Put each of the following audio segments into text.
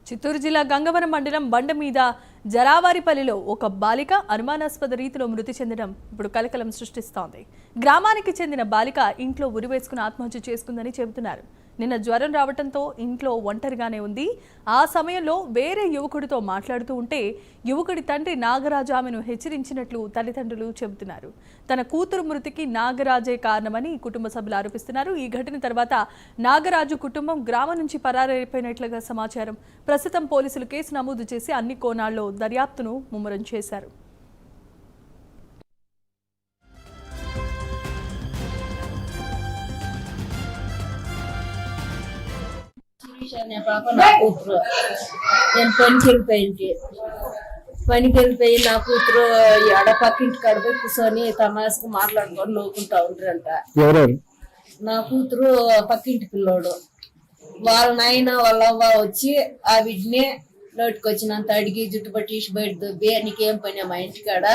చిత్తూరు జిల్లా గంగవరం మండలం బండ మీద జరావారిపల్లిలో ఒక బాలిక అనుమానాస్పద రీతిలో మృతి చెందడం ఇప్పుడు కలకలం సృష్టిస్తోంది. గ్రామానికి చెందిన బాలిక ఇంట్లో ఉరివేసుకుని ఆత్మహత్య చేసుకుందని చెబుతున్నారు. నిన్న జ్వరం రావడంతో ఇంట్లో ఒంటరిగానే ఉంది. ఆ సమయంలో వేరే యువకుడితో మాట్లాడుతూ ఉంటే యువకుడి తండ్రి నాగరాజు ఆమెను హెచ్చరించినట్లు తల్లిదండ్రులు చెబుతున్నారు. తన కూతురు మృతికి నాగరాజే కారణమని కుటుంబ సభ్యులు ఆరోపిస్తున్నారు. ఈ ఘటన తర్వాత నాగరాజు కుటుంబం గ్రామం నుంచి పరారైపోయినట్లుగా సమాచారం. ప్రస్తుతం పోలీసులు కేసు నమోదు చేసి అన్ని కోణాల్లో దర్యాప్తును ముమ్మరం చేశారు. అనే పాప నా కూతురు. నేను పనికి వెళ్ళిపోయి నా కూతురు ఆడ పక్కింటి కాడపోయి కూర్చొని తమాసుకు మాట్లాడుకొని నవ్వుకుంటా ఉంటారంట. నా కూతురు పక్కింటి పిల్లోడు వాళ్ళ నాయన వాళ్ళ అవ్వ వచ్చి ఆ వీటిని నోటికి వచ్చినంత అడిగి జుట్టు పట్టి బయట దొబ్బి నీకేం పని మా ఇంటికాడ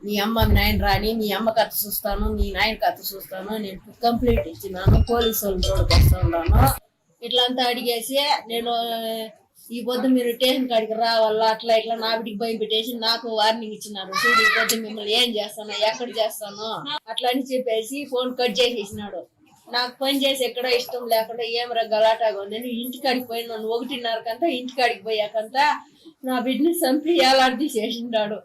మీ అమ్మ మీ నాయన రాని మీ అమ్మ కథ చూస్తాను మీ నాయన కథ చూస్తాను నేను కంప్లైంట్ ఇచ్చినాను పోలీసు వాళ్ళు రోడ్డుకి వస్తా ఉన్నాను ఇట్లా అంతా అడిగేసి నేను ఈ పొద్దు మీరు స్టేషన్ కాడికి రావాలా అట్లా ఇట్లా నా బిడ్డకి భయం పెట్టేసి నాకు వార్నింగ్ ఇచ్చినారు. చూడు ఈ పొద్దు మిమ్మల్ని ఏం చేస్తాను ఎక్కడ చేస్తాను అట్లా అని చెప్పేసి ఫోన్ కట్ చేసేసినాడు. నాకు పని చేసి ఎక్కడ ఇష్టం లేకుండా ఏం గలాటాగా ఉంది. ఇంటికాడికి పోయినాను 1:30 కంతా ఇంటికాడికి పోయాకంతా నా బిడ్డని చంపి ఏలాంటి చేసిండాడు.